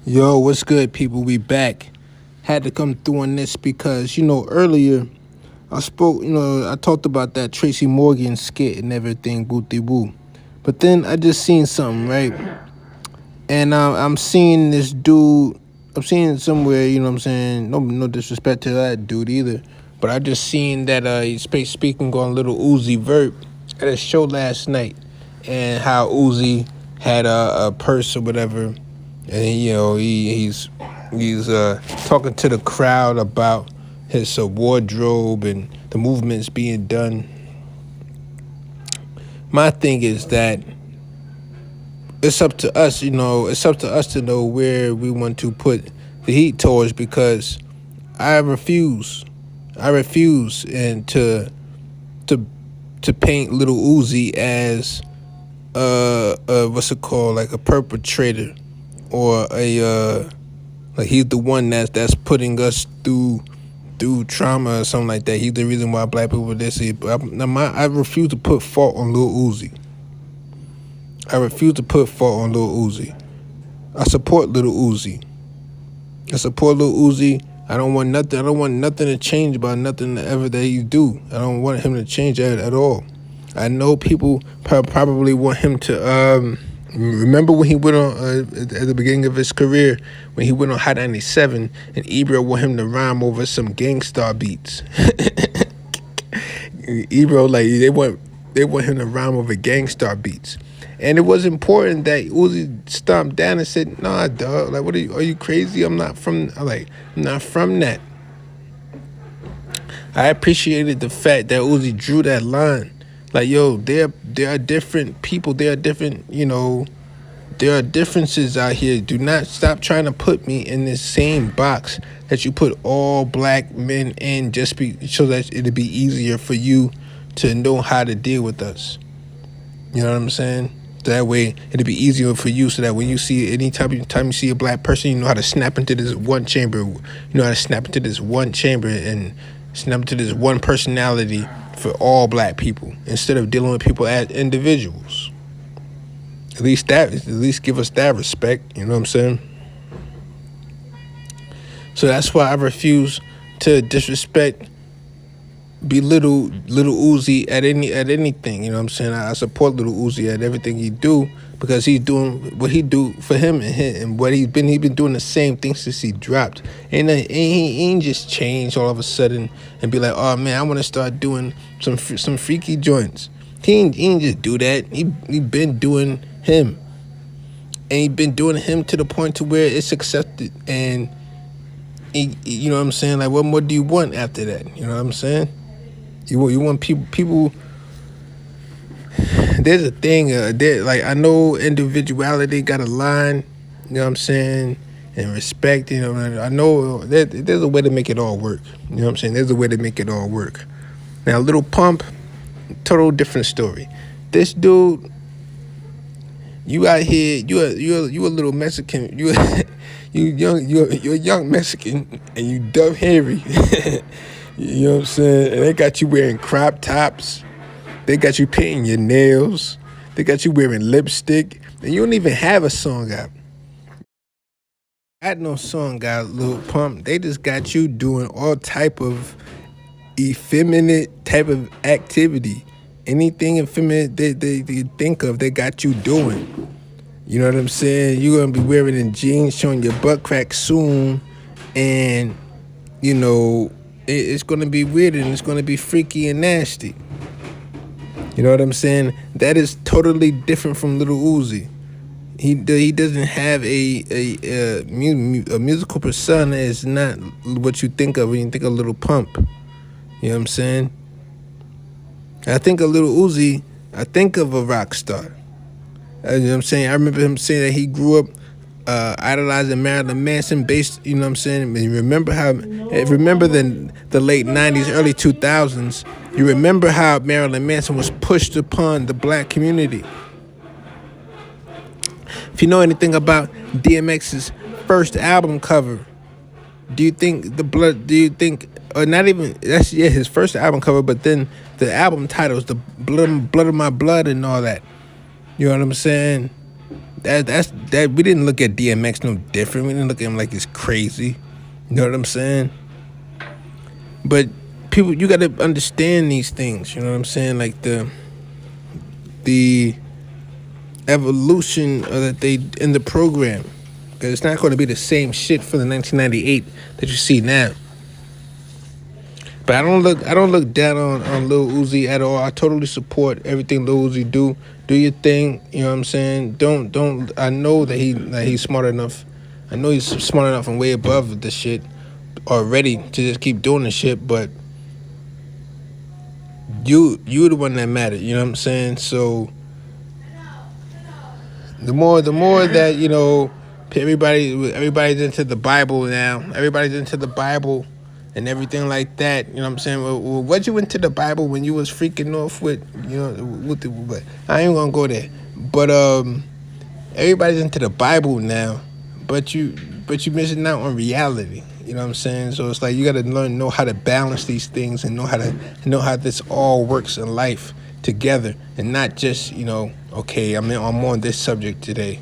Yo, what's good, people? We back. Had to come through on this because, earlier I talked about that Tracy Morgan skit and everything, booty woo. But then I just seen something, right? And I'm seeing this dude, I'm seeing it somewhere, you know what I'm saying? No disrespect to that dude either. But I just seen that he's speaking on Little Uzi Vert at a show last night, and how Uzi had a purse or whatever, and he's talking to the crowd about his wardrobe and the movements being done. My thing is that it's up to us, it's up to us to know where we want to put the heat towards, because I refuse. And to to paint Little Uzi as what's it called, like a perpetrator, or like he's the one that's putting us through trauma or something like that. He's the reason why black people are this. I refuse to put fault on Lil Uzi. I refuse to put fault on Lil Uzi. I support Lil Uzi. I don't want nothing. I don't want nothing to change about nothing ever that he do. I don't want him to change that at all. I know people probably want him to remember when he went on at the beginning of his career, when he went on Hot 97, and Ebro want him to rhyme over some Gangstar beats. Ebro, like, they want him to rhyme over Gangstar beats. And it was important that Uzi stomped down and said, "Nah, dog. Like, what are you crazy? I'm not from that." I appreciated the fact that Uzi drew that line. Like, yo, there are different people. There are different, there are differences out here. Do not stop trying to put me in this same box that you put all black men in, so that it'll be easier for you to know how to deal with us. You know what I'm saying? That way, it'll be easier for you, so that when you see time you see a black person, you know how to snap into this one chamber. You know how to snap into this one chamber and snap into this one personality for all black people, instead of dealing with people as individuals. At least give us that respect. You know what I'm saying? So that's why I refuse to disrespect, belittle Little Uzi at anything. You know what I'm saying? I support Little Uzi at everything he do, because he's doing what he do for him and what he's been doing the same thing since he dropped. And he ain't just changed all of a sudden and be like, oh man, I want to start doing some freaky joints. He ain't just do that. He been doing him, and he been doing him to the point to where it's accepted. And you know what I'm saying? Like, what more do you want after that? You know what I'm saying? You want people. There's a thing. Like, I know individuality got a line. You know what I'm saying? And respect. You know, I know that there's a way to make it all work. You know what I'm saying? There's a way to make it all work. Now, Little Pump, total different story. This dude, you out here, you a little Mexican. You're a young Mexican, and you dumb hairy. You know what I'm saying? And they got you wearing crop tops. They got you painting your nails. They got you wearing lipstick. And you don't even have a song out. Got no song out, Lil Pump. They just got you doing all type of effeminate type of activity. Anything effeminate they think of, they got you doing. You know what I'm saying? You're going to be wearing in jeans, showing your butt crack soon. And, it's going to be weird, and it's going to be freaky and nasty. You know what I'm saying? That is totally different from Little Uzi. He doesn't have a musical persona. Is not what you think of when you think of Little Pump. You know what I'm saying? I think of Little Uzi, I think of a rock star. You know what I'm saying? I remember him saying that he grew up idolizing Marilyn Manson, based, you know what I'm saying? And you remember the late 90s, early 2000s, you remember how Marilyn Manson was pushed upon the black community. If you know anything about DMX's first album cover, or not even, that's, yeah, his first album cover, but then the album title is The Blood of My Blood and all that. You know what I'm saying? That we didn't look at DMX no different. We didn't look at him like he's crazy. You know what I'm saying? But people, you got to understand these things. You know what I'm saying? Like the evolution that they in the program, because it's not going to be the same shit for the 1998 that you see now. But I don't look down on Lil Uzi at all. I totally support everything Lil Uzi do. Do your thing. You know what I'm saying? Don't. I know that he's smart enough. I know he's smart enough and way above the shit already to just keep doing the shit. But you the one that mattered. You know what I'm saying? So the more that everybody's into the Bible now. Everybody's into the Bible and everything like that. You know what I'm saying? Well, what you into the Bible when you was freaking off with, but I ain't gonna go there. But everybody's into the Bible now, but you missing out on reality. You know what I'm saying? So it's like you gotta know how to balance these things and know how this all works in life together, and not just okay, I'm on this subject today.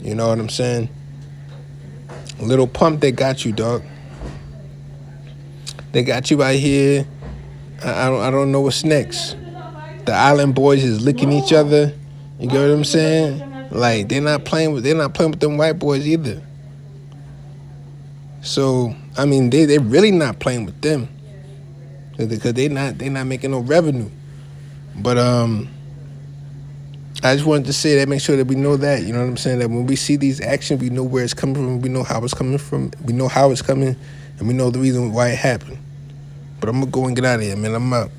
You know what I'm saying? Little Pump, they got you, dog. They got you out here. I don't know what's next. The Island Boys is licking each other. You get what I'm saying? Like they're not playing with them white boys either. So I mean, they really not playing with them because they not making no revenue. But I just wanted to say that, make sure that we know that, you know what I'm saying, that when we see these actions, we know where it's coming from, we know how it's coming from, we know how it's coming, and we know the reason why it happened. But I'm gonna go and get out of here, man. I'm out.